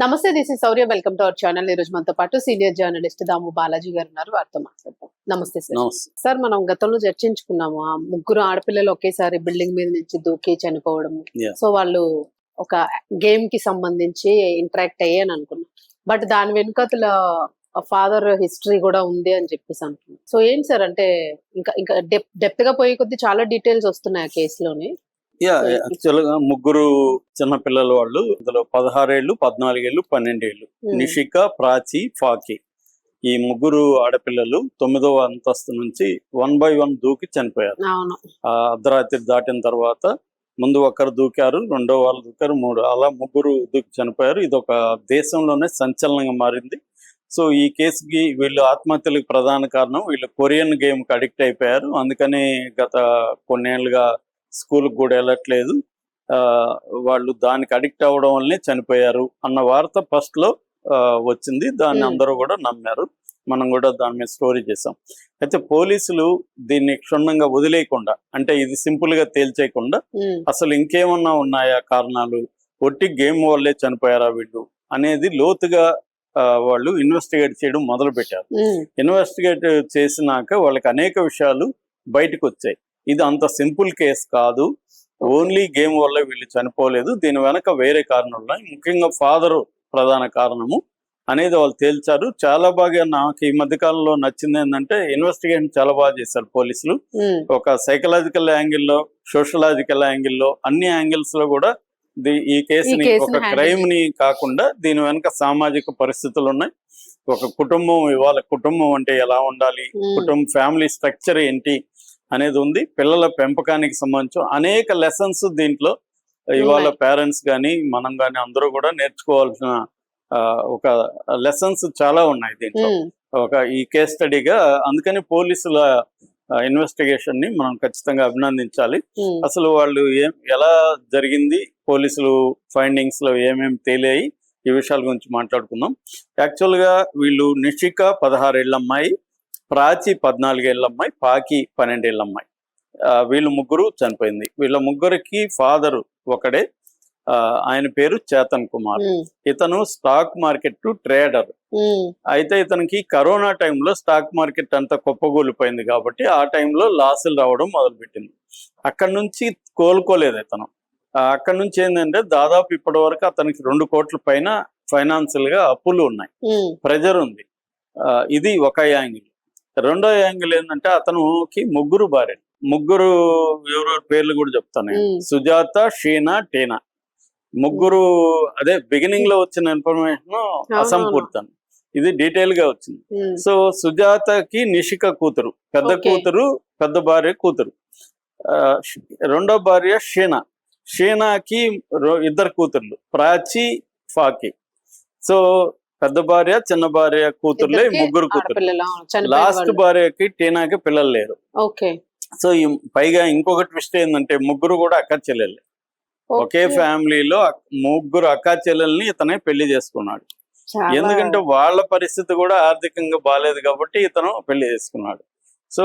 నమస్తే, this is Shaurya. Welcome to our channel. ఈ రోజు మనతో పాటు సీనియర్ జర్నలిస్ట్ దాము బాలాజీ గారు ఉన్నారు. వారితో మాట్లాడతాం. నమస్తే సార్. సార్, మనం గతంలో చర్చించుకున్నాము, ఆ ముగ్గురు ఆడపిల్లలు ఒకేసారి బిల్డింగ్ మీద నుంచి దూకి చనిపోవడం. సో వాళ్ళు ఒక గేమ్ కి సంబంధించి ఇంటరాక్ట్ అయ్యాను అనుకున్నాం. బట్ దాని వెనుకతల ఫాదర్ హిస్టరీ కూడా ఉంది అని చెప్పేసి అంటున్నాం. సో ఏంటి సార్, అంటే ఇంకా ఇంకా డెప్త్ గా పోయే కొద్ది చాలా డీటెయిల్స్ వస్తున్నాయి ఆ కేసులోని. యాక్చువల్ గా ముగ్గురు చిన్న పిల్లలు వాళ్ళు, ఇందులో 16 ఏళ్ళు, 14 ఏళ్ళు, 12 ఏళ్ళు. నిషిక, ప్రాచి, ఫాకి, ఈ ముగ్గురు ఆడపిల్లలు 9వ అంతస్తు నుంచి 1 by 1 దూకి చనిపోయారు. అర్ధరాత్రి దాటిన తర్వాత ముందు ఒకరు దూకారు, రెండో వాళ్ళు దూకారు, 3 అలా ముగ్గురు దూకి చనిపోయారు. ఇది ఒక దేశంలోనే సంచలనంగా మారింది. సో ఈ కేసుకి వీళ్ళు ఆత్మహత్యలకు ప్రధాన కారణం, వీళ్ళు కొరియన్ గేమ్ కి అడిక్ట్ అయిపోయారు. అందుకని గత కొన్నేళ్లుగా స్కూల్కి కూడా వెళ్ళట్లేదు. వాళ్ళు దానికి అడిక్ట్ అవ్వడం వల్లనే చనిపోయారు అన్న వార్త ఫస్ట్ లో వచ్చింది. దాన్ని అందరూ కూడా నమ్మారు. మనం కూడా దాని మీద స్టోరీ చేసాం. అయితే పోలీసులు దీన్ని క్షుణ్ణంగా వదిలేయకుండా, అంటే ఇది సింపుల్ గా తేల్చేయకుండా అసలు ఇంకేమన్నా ఉన్నాయా కారణాలు, ఒట్టి గేమ్ వల్లే చనిపోయారా వీళ్ళు అనేది లోతుగా వాళ్ళు ఇన్వెస్టిగేట్ చేయడం మొదలు పెట్టారు. ఇన్వెస్టిగేట్ చేసినాక వాళ్ళకి అనేక విషయాలు బయటకు వచ్చాయి. ఇది అంత సింపుల్ కేసు కాదు, ఓన్లీ గేమ్ వల్ల వీళ్ళు చనిపోలేదు, దీని వెనక వేరే కారణాలు ఉన్నాయి, ముఖ్యంగా ఫాదరు ప్రధాన కారణము అనేది వాళ్ళు తేల్చారు. చాలా బాగా నాకు ఈ మధ్య కాలంలో నచ్చింది ఏంటంటే, ఇన్వెస్టిగేషన్ చాలా బాగా చేశారు పోలీసులు. ఒక సైకలాజికల్ యాంగిల్లో, సోషలాజికల్ యాంగిల్లో, అన్ని యాంగిల్స్ లో కూడా ఈ కేసుని ఒక క్రైమ్ ని కాకుండా దీని వెనక సామాజిక పరిస్థితులు ఉన్నాయి. ఒక కుటుంబం, ఇవాళ కుటుంబం అంటే ఎలా ఉండాలి, కుటుంబం ఫ్యామిలీ స్ట్రక్చర్ ఏంటి అనేది ఉంది. పిల్లల పెంపకానికి సంబంధించి అనేక లెసన్స్ దీంట్లో ఇవాళ పేరెంట్స్ కానీ మనం కానీ అందరూ కూడా నేర్చుకోవాల్సిన ఒక లెసన్స్ చాలా ఉన్నాయి దీంట్లో ఒక ఈ కేస్ స్టడీగా. అందుకని పోలీసుల ఇన్వెస్టిగేషన్ ని మనం ఖచ్చితంగా అభినందించాలి. అసలు వాళ్ళు ఎలా జరిగింది, పోలీసులు ఫైండింగ్స్ లో ఏమేమి తేలాయి, ఈ విషయాల గురించి మాట్లాడుకుందాం. యాక్చువల్ గా వీళ్ళు నిషిక 16 ఏళ్ళ అమ్మాయి, ప్రాచి 14 ఏళ్ళ అమ్మాయి, పాకి 12 ఏళ్ళ అమ్మాయి, వీళ్ళు ముగ్గురు చనిపోయింది. వీళ్ళ ముగ్గురికి ఫాదరు ఒకడే, ఆయన పేరు చేతన్ కుమార్. ఇతను స్టాక్ మార్కెట్ ట్రేడర్. అయితే ఇతనికి కరోనా టైంలో స్టాక్ మార్కెట్ అంతా కుప్పగూలిపోయింది కాబట్టి ఆ టైంలో లాసులు రావడం మొదలుపెట్టింది. అక్కడి నుంచి కోలుకోలేదు ఇతను. అక్కడి నుంచి ఏంటంటే దాదాపు ఇప్పటి వరకు అతనికి 2 కోట్ల పైన ఫైనాన్షియల్ గా అప్పులు ఉన్నాయి, ప్రెజర్ ఉంది. ఇది ఒక యాంగిల్. రెండో యాంగిల్ ఏంటంటే అతనుకి ముగ్గురు భార్యలు, ముగ్గురు ఎవరెవరి పేర్లు కూడా చెప్తాను. సుజాత, షీనా, టీనా, ముగ్గురు. అదే బిగినింగ్ లో వచ్చిన ఇన్ఫర్మేషన్ అసంపూర్తం, ఇది డీటెయిల్ గా వచ్చింది. సో సుజాతకి నిషిక కూతురు, పెద్ద కూతురు, పెద్ద భార్య కూతురు. రెండో భార్య షీనా, షీనాకి 2 కూతుర్లు, ప్రాచి, ఫాకి. సో పెద్ద భార్య, చిన్న భార్య కూతుర్లే, ముగ్గురు కూతుర్లు. లాస్ట్ భార్యకి టీనాకి పిల్లలు లేరు. సో పైగా ఇంకొక ట్విస్ట్ ఏంటంటే ముగ్గురు కూడా అక్క చెల్లెళ్ళే. ఒకే ఫ్యామిలీలో ముగ్గురు అక్క చెల్లెల్ని ఇతనే పెళ్లి చేసుకున్నాడు. ఎందుకంటే వాళ్ళ పరిస్థితి కూడా ఆర్థికంగా బాగాలేదు కాబట్టి ఇతను పెళ్లి చేసుకున్నాడు. సో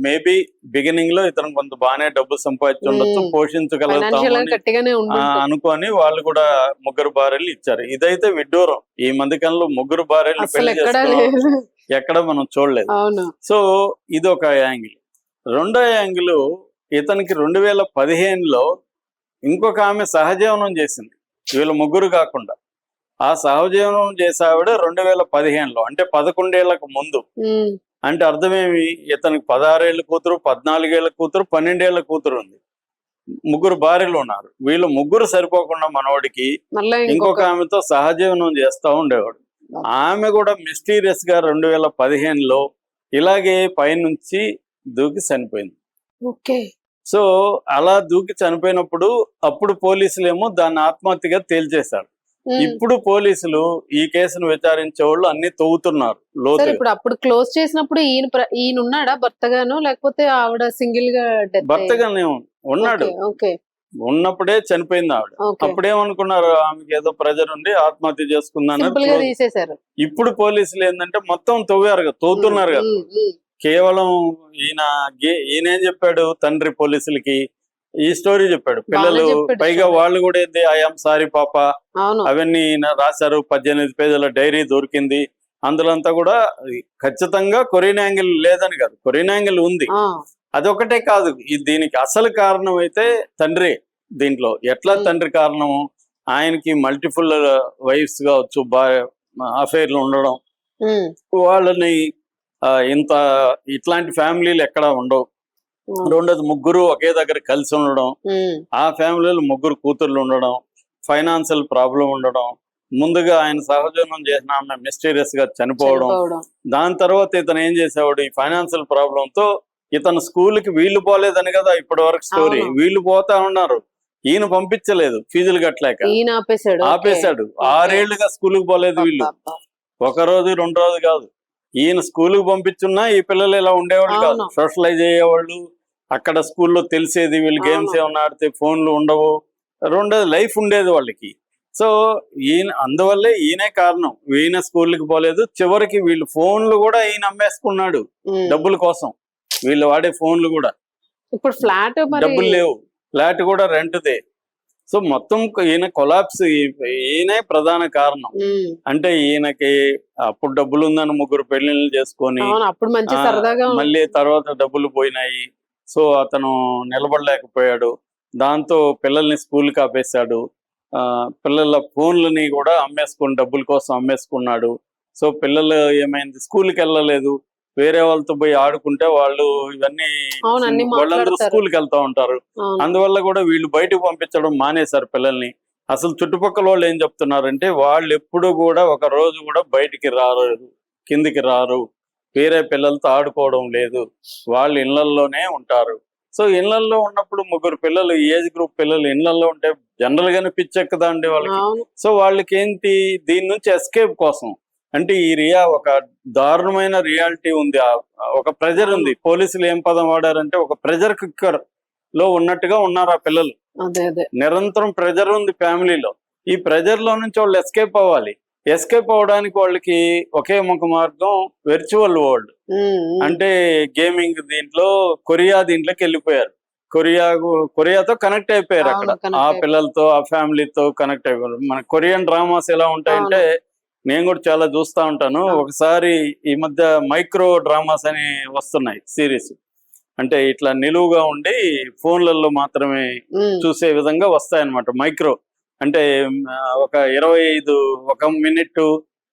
మేబీ బిగినింగ్ లో ఇతను కొంత బాగానే డబ్బు సంపాదించి ఉండొచ్చు, పోషించగలుగుతామని అనుకొని వాళ్ళు కూడా ముగ్గురు భార్యలు ఇచ్చారు. ఇదైతే విడ్డూరం, ఈ మధ్య కాలంలో ముగ్గురు భార్యలు పెళ్లి చేసుకోవడం ఎక్కడ మనం చూడలేదు. సో ఇది ఒక యాంగిల్. రెండో యాంగిల్, ఇతనికి 2015లో ఇంకొక ఆమె సహజీవనం చేసింది, వీళ్ళ ముగ్గురు కాకుండా. ఆ సహజీవనం చేసే ఆవిడ 2015లో, అంటే 11 ఏళ్లకు ముందు. అంటే అర్థమేమి, ఇతనికి 16 ఏళ్ళ కూతురు, 14 ఏళ్ళ కూతురు, 12 ఏళ్ళ కూతురు ఉంది, ముగ్గురు భార్యలు ఉన్నారు. వీళ్ళు ముగ్గురు సరిపోకుండా మనవాడికి ఇంకొక ఆమెతో సహజీవనం చేస్తా ఉండేవాడు. ఆమె కూడా మిస్టీరియస్ గా 2015లో ఇలాగే పైనుంచి దూకి చనిపోయింది. సో అలా దూకి చనిపోయినప్పుడు అప్పుడు పోలీసులు ఏమో దాన్ని ఆత్మహత్యగా తేల్చేశారు. ఇప్పుడు పోలీసులు ఈ కేసును విచారించే వాళ్ళు అన్ని తవ్వుతున్నారు లోతు. ఇప్పుడు అప్పుడు క్లోజ్ చేసినప్పుడు ఈయన ఉన్నాడా భర్తగాను, లేకపోతే ఆవిడ సింగిల్ గా? భర్తగానే ఉన్నాడు, ఉన్నప్పుడే చనిపోయింది ఆవిడ. అప్పుడేమనుకున్నారు, ఆమెకి ఏదో ప్రెజర్ ఉండి ఆత్మహత్య చేసుకుందని. ఇప్పుడు పోలీసులు ఏంటంటే మొత్తం తవ్వుతున్నారు కదా. కేవలం ఈయనేం చెప్పాడు తండ్రి పోలీసులకి, ఈ స్టోరీ చెప్పాడు. పిల్లలు చెప్పాడు పైగా story. వాళ్ళు కూడా ఏంది ఐఎమ్ సారీ పాప అవును. అవన్నీ రాశారు. 18 పేజీల డైరీ దొరికింది. అందులో అంతా కూడా ఖచ్చితంగా కొరియన్ యాంగిల్ లేదని కాదు, కొరియన్ యాంగిల్ ఉంది. ఆ, అదొకటే కాదు, దీనికి అసలు కారణం అయితే తండ్రి. దీంట్లో ఎట్లా తండ్రి కారణము, ఆయనకి మల్టిపుల్ వైఫ్స్ కావచ్చు, అఫైర్లు ఉండడం, ఉమ్, వాళ్ళని ఇంత ఇట్లాంటి ఫ్యామిలీలు ఎక్కడా ఉండవు. ఉమ్, రెండోది ముగ్గురు ఒకే దగ్గర కలిసి ఉండడం, ఉమ్, ఆ ఫ్యామిలీలో ముగ్గురు కూతుర్లు ఉండడం, ఫైనాన్షియల్ ప్రాబ్లం ఉండడం, ముందుగా ఆయన సహజీవనం చేసిన ఆమె మిస్టీరియస్ గా చనిపోవడం. చనిపోవడం. దాని తర్వాత ఇతను ఏం చేసేవాడు, ఈ ఫైనాన్షియల్ ప్రాబ్లం తో ఇతను స్కూల్ కి వీళ్ళు పోలేదని కదా ఇప్పటి వరకు స్టోరీ. అవును. వీళ్ళు పోతా ఉన్నారు, ఈయన పంపించలేదు ఫీజులు కట్టలేక ఈయన ఆపేశాడు. ఓకే. ఆపేశాడు. 6 ఏళ్లుగా స్కూల్ కి పోలేదు వీళ్ళు. అబ్బా. ఒక రోజు 2 రోజు కాదు, ఈయన స్కూల్ కి పంపించున్నా ఈ పిల్లలు ఇలా ఉండేవాళ్ళు కాదు. అవును. సోషలైజ్ అయ్యేవాళ్ళు, అక్కడ స్కూల్లో తెలిసేది, వీళ్ళు గేమ్స్ అవును. ఏమన్నా ఆడితే ఫోన్లు ఉండవు. రెండోది లైఫ్ ఉండేది వాళ్ళకి. సో ఈయన అందువల్లే ఈయనే కారణం. ఈయన స్కూల్కి పోలేదు, చివరికి వీళ్ళు ఫోన్లు కూడా ఈయన అమ్మేసుకున్నాడు ఉమ్. డబ్బుల కోసం. వీళ్ళు వాడే ఫోన్లు కూడా ఇప్పుడు ఫ్లాట్ మరి డబ్బులు లేవు, ఫ్లాట్ కూడా రెంట్దే. సో మొత్తం ఈయన కొలాప్స్, ఈయనే ప్రధాన కారణం. ఉమ్, అంటే ఈయనకి అప్పుడు డబ్బులు ఉందని 3 పెళ్లిళ్ళు చేసుకొని అవును, అప్పుడు మంచి సరదాగా మళ్ళీ తర్వాత డబ్బులు పోయినాయి. సో అతను నిలబడలేకపోయాడు. దాంతో పిల్లల్ని స్కూల్కి ఆపేశాడు. పిల్లల ఫోన్లని కూడా అమ్మేసుకుని డబ్బుల కోసం అమ్మేసుకున్నాడు. సో పిల్లలు ఏమైంది, స్కూల్కి వెళ్ళలేదు, వేరే వాళ్ళతో పోయి ఆడుకుంటే వాళ్ళు ఇవన్నీ అవును, అన్ని వాళ్ళందరూ మాట్లాడతారు. స్కూల్కి వెళ్తా ఉంటారు. అవును. అందువల్ల కూడా వీళ్ళు బయటకు పంపించడం మానేశారు పిల్లల్ని. అసలు చుట్టుపక్కల వాళ్ళు ఏం చెప్తున్నారంటే, వాళ్ళు ఎప్పుడు కూడా ఒక రోజు కూడా బయటికి రారు, కిందికి రారు, వేరే పిల్లలతో ఆడుకోవడం లేదు, వాళ్ళు ఇళ్లల్లోనే ఉంటారు. సో ఇళ్లల్లో ఉన్నప్పుడు 3 పిల్లలు, ఏజ్ గ్రూప్ పిల్లలు ఇళ్లల్లో ఉంటే జనరల్ గానే పిచ్చెక్కదా అండి వాళ్ళకి. అవును. సో వాళ్ళకి ఏంటి, దీని నుంచి ఎస్కేప్ కోసం అంటే ఈ ఒక దారుణమైన రియాలిటీ ఉంది, ఒక ప్రెజర్ ఉంది. పోలీసులు ఏం పదం వాడారంటే, ఒక ప్రెజర్ కుక్కర్ లో ఉన్నట్టుగా ఉన్నారు ఆ పిల్లలు. అదే అదే నిరంతరం ప్రెజర్ ఉంది ఫ్యామిలీలో. ఈ ప్రెజర్ లో నుంచి వాళ్ళు ఎస్కేప్ అవ్వాలి. ఎస్కేప్ అవ్వడానికి వాళ్ళకి ఒకే ఒక మార్గం వెర్చువల్ వరల్డ్. ఉమ్, ఉమ్. అంటే గేమింగ్ దీంట్లో దీంట్లోకి వెళ్ళిపోయారు. కొరియాతో కనెక్ట్ అయిపోయారు. అవును, అక్కడ connect ఆ అయిపోయారు. పిల్లలతో, ఆ ఫ్యామిలీతో కనెక్ట్ అయిపోయారు. మన కొరియన్ డ్రామాస్ ఎలా ఉంటాయంటే, నేను కూడా చాలా చూస్తా ఉంటాను. అవును. ఒకసారి ఈ మధ్య మైక్రో డ్రామాస్ అని వస్తున్నాయి సిరీస్. అంటే ఇట్లా నిలువుగా ఉండి ఫోన్లలో మాత్రమే ఉమ్, చూసే విధంగా వస్తాయన్నమాట. మైక్రో అంటే ఒక 25 1 మినిట్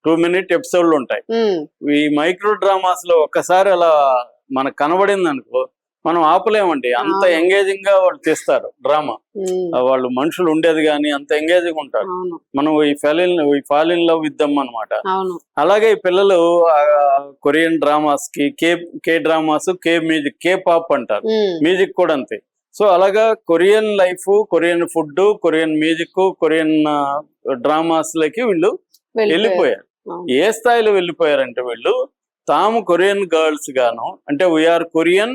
2 మినిట్ ఎపిసోడ్లు ఉంటాయి. ఉమ్, ఈ మైక్రో డ్రామాస్ లో ఒక్కసారి అలా మనకు కనబడింది అనుకో, మనం ఆపలేమండి. అంత అవును. ఎంగేజింగ్ గా వాళ్ళు తీస్తారు డ్రామా. ఉమ్, వాళ్ళు మనుషులు ఉండేది కానీ అంత ఎంగేజింగ్ ఉంటారు. అవును, మనం ఈ fall in love with them అనమాట. అవును. అలాగే ఈ పిల్లలు కొరియన్ డ్రామాస్ కి, కే డ్రామాస్, కే మ్యూజిక్, కే పాప్ అంటారు, ఉమ్, మ్యూజిక్ కూడా అంతే. సో అలాగా Korean life, Korean food, Korean music, Korean dramas లకి వీళ్ళు వెళ్ళిపోయారు. అవును. ఏ స్థాయిలో వెళ్ళిపోయారంటే, వీళ్ళు తాము కొరియన్ గర్ల్స్ గాను, అంటే we are Korean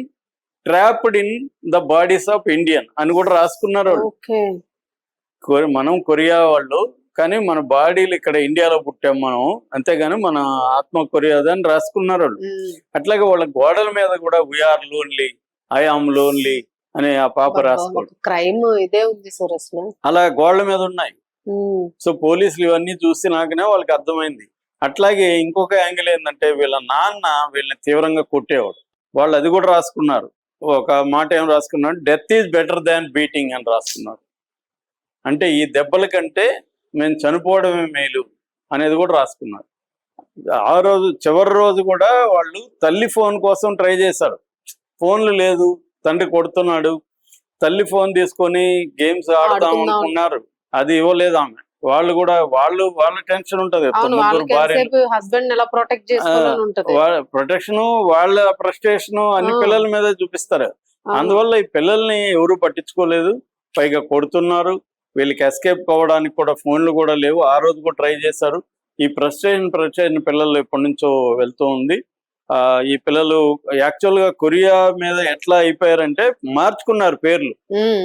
trapped in the bodies of Indian అని కూడా రాసుకున్నారు వాళ్ళు. ఓకే. మనం కొరియా వాళ్ళు, కానీ మన బాడీలు ఇక్కడ ఇండియాలో పుట్టాం మనం, అంతేగాని మన ఆత్మ కొరియాది అని రాసుకున్నారు వాళ్ళు. ఉమ్, అట్లాగే వాళ్ళ గోడల మీద కూడా we are lonely, I am lonely అని ఆ పాప రాసుకోవడం, క్రైమ్ ఇదే ఉంది సార్ అసలు. అలా గోడల మీద ఉన్నాయి. ఉమ్, సో పోలీసులు ఇవన్నీ చూసి నాకనే వాళ్ళకి అర్థమైంది. అట్లాగే ఇంకొక యాంగిల్ ఏంటంటే, వీళ్ళ నాన్న వీళ్ళని తీవ్రంగా కొట్టేవాడు. వాళ్ళు అది కూడా రాసుకున్నారు. ఒక మాట ఏం రాసుకున్నాడు, death is better than beating అని రాసుకున్నారు. అంటే ఈ దెబ్బల కంటే మేము చనిపోవడమే మేలు అనేది కూడా రాసుకున్నారు. ఆ రోజు చివరి రోజు కూడా వాళ్ళు తల్లి ఫోన్ కోసం ట్రై చేశారు. ఫోన్లు లేదు, తండ్రి కొడుతున్నాడు, తల్లి ఫోన్ తీసుకొని గేమ్స్ ఆడదాం అనుకున్నారు, అది ఇవ్వలేదు ఆమె. వాళ్ళు కూడా వాళ్ళ టెన్షన్ ఉంటది, ముగ్గురు భార్య హస్బెండ్ ఎలా ప్రొటెక్ట్ చేసుకోవాలని ఉంటది. ప్రొటెక్షన్, వాళ్ళ ఫ్రస్ట్రేషన్ అన్ని పిల్లల మీద చూపిస్తారు. అవును. అందువల్ల ఈ పిల్లల్ని ఎవరు పట్టించుకోలేదు, పైగా కొడుతున్నారు. వీళ్ళకి ఎస్కేప్ కావడానికి కూడా ఫోన్లు కూడా లేవు. ఆ రోజు కూడా ట్రై చేశారు. ఈ ఫ్రస్ట్రేషన్ పిల్లలు ఎప్పటి నుంచో వెళ్తూ ఉంది. ఈ పిల్లలు యాక్చువల్ గా కొరియా మీద ఎట్లా అయిపోయారంటే, మార్చుకున్నారు పేర్లు.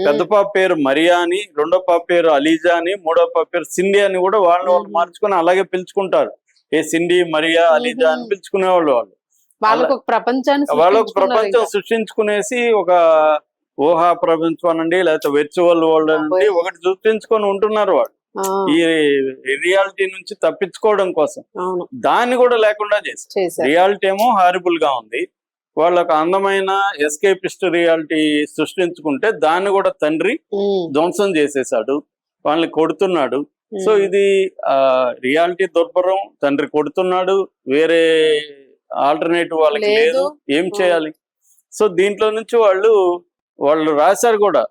పెద్ద పాప పేరు మరియా అని, రెండో పాప పేరు అలీజా అని, మూడో పాప పేరు సిండి అని కూడా వాళ్ళు మార్చుకుని అలాగే పిలుచుకుంటారు. ఏ సిండి, మరియా, అలీజా అని పిలుచుకునేవాళ్ళు. వాళ్ళు వాళ్ళకు ఒక ప్రపంచాన్ని వాళ్ళకు ప్రపంచం సృష్టించుకునేసి ఒక ఊహా ప్రపంచం అనండి లేకపోతే వర్చువల్ వరల్డ్ అనండి ఒకటి చూపించుకొని ఉంటున్నారు వాళ్ళు ఆ, ఈ రియాలిటీ నుంచి తప్పించుకోవడం కోసం. అవును దాన్ని కూడా లేకుండా చేశారు. చేశారు. రియాలిటీ ఏమో హారిబుల్ గా ఉంది, వాళ్ళకు అందమైన ఎస్కేపిస్ట్ రియాలిటీ సృష్టించుకుంటే దాన్ని కూడా తండ్రి ఉమ్, ధ్వంసం చేసేసాడు, వాళ్ళని కొడుతున్నాడు. సో ఉమ్, ఇది రియాలిటీ దుర్భరం, తండ్రి కొడుతున్నాడు, వేరే ఆల్టర్నేటివ్ వాళ్ళకి లేదు. లేదు, ఏం చేయాలి? సో దీంట్లో నుంచి వాళ్ళు రాశారు కూడా,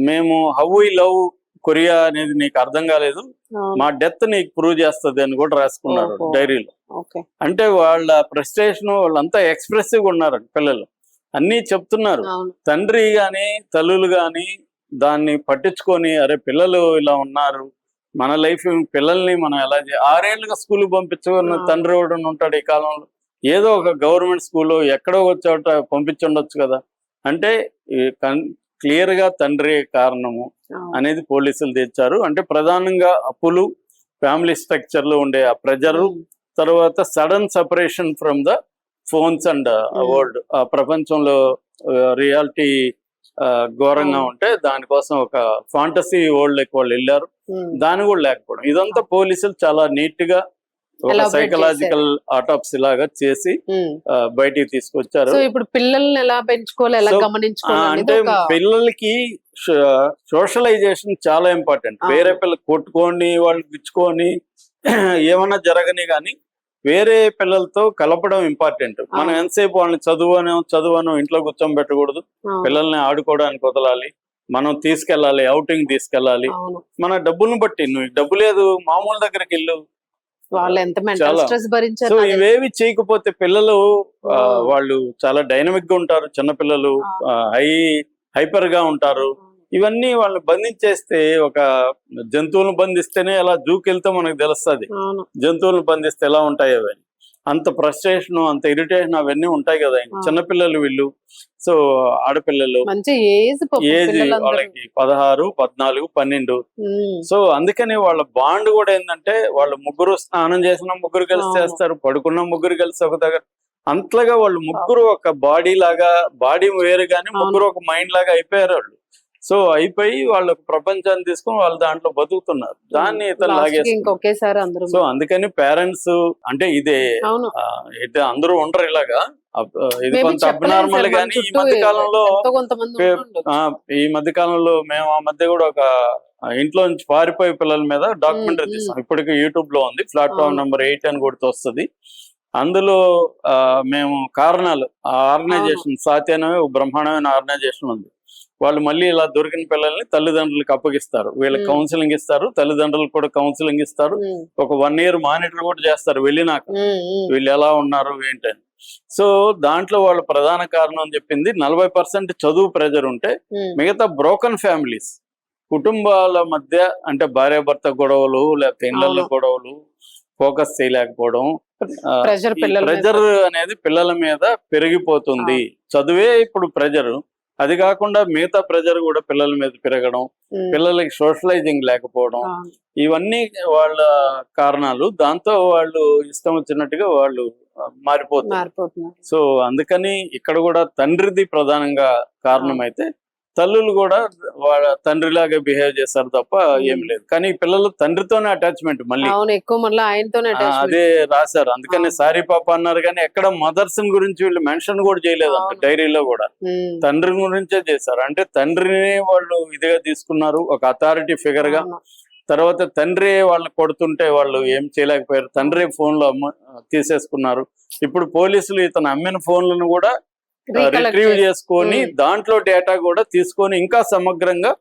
మేము హౌ వి లవ్ కొరియా అనేది నీకు అర్థం కాలేదు, అవును. మా డెత్ నీకు ప్రూవ్ చేస్తుంది అని కూడా రాసుకున్నారు ఓహో. డైరీలో. ఓకే. అంటే వాళ్ళ ఫ్రస్ట్రేషన్, వాళ్ళంతా ఎక్స్ప్రెసివ్ ఉన్నారు పిల్లలు, అన్నీ చెప్తున్నారు. అవును. తండ్రి గాని తల్లులు గాని దాన్ని పట్టించుకొని, అరే పిల్లలు ఇలా ఉన్నారు, మన లైఫ్ పిల్లల్ని మనం ఎలా 6 ఏళ్ళుగా స్కూల్ పంపించుకున్న తండ్రి కూడా ఉంటాడు ఈ కాలంలో. ఏదో ఒక గవర్నమెంట్ స్కూల్లో ఎక్కడో ఒక చోట పంపించుండొచ్చు కదా. అంటే క్లియర్ గా తండ్రి కారణము అవును. అనేది పోలీసులు తెచ్చారు. అంటే ప్రధానంగా అప్పులు, ఫ్యామిలీ స్ట్రక్చర్ లో ఉండే ఆ ప్రెజరు, ఉమ్, తర్వాత sudden separation from the phones and world, ఆ ప్రపంచంలో రియాలిటీ ఘోరంగా అవును. ఉంటే దానికోసం ఒక ఫాంటసీ వరల్డ్ లెక్క వాళ్ళు వెళ్ళారు. ఉమ్, దాన్ని కూడా లేకపోవడం, ఇదంతా పోలీసులు చాలా నీట్ గా ఒక Elaborate సైకలాజికల్ ఆటోప్సీ లాగా చేసి ఉమ్. బయటికి తీసుకొచ్చారు. సో ఇప్పుడు పిల్లల్ని ఎలా పెంచుకోవాలి, ఎలా So, గమనించుకోవాలి అనేది అంటే ఒక పిల్లలకి సోషలైజేషన్ చాలా ఇంపార్టెంట్. అవును. వేరే పిల్లలు కొట్టుకొని వాళ్ళు పిచ్చుకొని ఏమన్నా జరగని కానీ వేరే పిల్లలతో కలపడం ఇంపార్టెంట్. మనం అవును. ఎంతసేపు వాళ్ళని చదువను ఇంట్లో కూర్చోబెట్టకూడదు, అవును. పిల్లల్ని ఆడుకోవడానికి వదలాలి, మనం తీసుకెళ్ళాలి, అవుటింగ్ తీసుకెళ్ళాలి. అవును. మన డబ్బులను బట్టి, నువ్వు డబ్బు లేదు మామూలు దగ్గరికి వెళ్ళు. వాళ్ళు ఎంత మెంటల్ చాలా. స్ట్రెస్ సో భరించారు నాకు తెలిసి. ఇవేవి చేయకపోతే పిల్లలు ఆ. వాళ్ళు చాలా డైనమిక్ గా ఉంటారు, చిన్నపిల్లలు హైపర్ గా ఉంటారు. ఇవన్నీ వాళ్ళని బంధించేస్తే, ఒక జంతువులను బంధిస్తేనే ఎలా జూకి వెళ్తే మనకు తెలుస్తుంది అవును. జంతువులను బంధిస్తే ఎలా ఉంటాయి అవన్నీ. అంత ఫ్రస్ట్రేషన్, అంత ఇరిటేషన్ అవన్నీ ఉంటాయి కదా. చిన్నపిల్లలు వీళ్ళు. సో ఆడపిల్లలు మంచి ఏజ్ ఏజ్ వాళ్ళకి 16, 14, 12. సో అందుకని వాళ్ళ బాండ్ కూడా ఏంటంటే, వాళ్ళు ముగ్గురు స్నానం చేసిన ముగ్గురు కలిసి అవును. చేస్తారు, పడుకున్న ముగ్గురు కలిసి ఒక దగ్గర. అంతగా వాళ్ళు ముగ్గురు ఒక బాడీ లాగా, బాడీ వేరు కానీ ముగ్గురు ఒక మైండ్ లాగా అయిపోయారు వాళ్ళు. సో అయిపోయి వాళ్ళ ప్రపంచాన్ని తీసుకొని వాళ్ళు దాంట్లో బతుకుతున్నారు. దాన్ని ఇతను లాగేసుకున్నారు. ఇంకొకేసారి అందరూ సో అందుకని పేరెంట్స్ అంటే ఇదే అవును. అయితే అందరూ ఉండరు ఇలాగా. ఇది Maybe కొంత చెప్పలేం అబ్నార్మల్ సార్, మన గానీ ఈ చుట్టూ మధ్య కాలంలో ఎంతో కొంతమంది ఉంటుండొచ్చు. ఈ మధ్య కాలంలో మేము ఆ మధ్య కూడా ఒక ఇంట్లో నుంచి పారిపోయే పిల్లల మీద డాక్యుమెంటరీ తీసాం. ఇప్పటికీ యూట్యూబ్ లో ఉంది, ప్లాట్ఫామ్ అవును. నెంబర్ 8 అని కొడుతూ వస్తుంది. అందులో మేము కారణాలు, ఆ ఆర్గనైజేషన్ సాతి అనే ఒక బ్రహ్మాండమైన ఆర్గనైజేషన్ ఉంది. వాళ్ళు మళ్ళీ ఇలా దొరికిన పిల్లల్ని తల్లిదండ్రులకు అప్పగిస్తారు, వీళ్ళకి కౌన్సిలింగ్ ఇస్తారు, తల్లిదండ్రులకు కూడా కౌన్సిలింగ్ ఇస్తారు, ఒక 1 year మానిటర్ కూడా చేస్తారు వెళ్ళినాక వీళ్ళు ఎలా ఉన్నారు ఏంటని. సో దాంట్లో వాళ్ళ ప్రధాన కారణం అని చెప్పింది 40% చదువు ప్రెజర్ ఉంటే, మిగతా బ్రోకన్ ఫ్యామిలీస్, కుటుంబాల మధ్య అంటే భార్యాభర్త గొడవలు, లేకపోతే ఇళ్లలో గొడవలు, ఫోకస్ చేయలేకపోవడం, ప్రెజర్ అనేది పిల్లల మీద పెరిగిపోతుంది. చదువే ఇప్పుడు ప్రెజర్, అది కాకుండా మిగతా ప్రెజర్ కూడా పిల్లల మీద పెరగడం, పిల్లలకి సోషలైజింగ్ లేకపోవడం, ఇవన్నీ వాళ్ళ కారణాలు. దాంతో వాళ్ళు ఇష్టం వచ్చినట్టుగా వాళ్ళు మారిపోతున్నారు. సో అందుకని ఇక్కడ కూడా తండ్రిది ప్రధానంగా కారణమైతే, తల్లులు కూడా వాళ్ళ తండ్రిలాగా బిహేవ్ చేస్తారు తప్ప ఏం లేదు. కానీ పిల్లలు తండ్రితోనే అటాచ్మెంట్ మళ్ళీ అదే రాశారు. అందుకని సారీ పాప అన్నారు కానీ ఎక్కడ మదర్స్ గురించి వీళ్ళు మెన్షన్ కూడా చేయలేదు అంత డైరీలో కూడా. తండ్రి గురించే చేశారు. అంటే తండ్రిని వాళ్ళు ఇదిగా తీసుకున్నారు, ఒక అథారిటీ ఫిగర్ గా. తర్వాత తండ్రి వాళ్ళని కొడుతుంటే వాళ్ళు ఏం చేయలేకపోయారు, తండ్రి ఫోన్లు తీసేసుకున్నారు. ఇప్పుడు పోలీసులు ఇతను అమ్మిన ఫోన్లను కూడా రిట్రీవ్ చేసుకొని దాంట్లో డేటా కూడా తీసుకొని ఇంకా సమగ్రంగా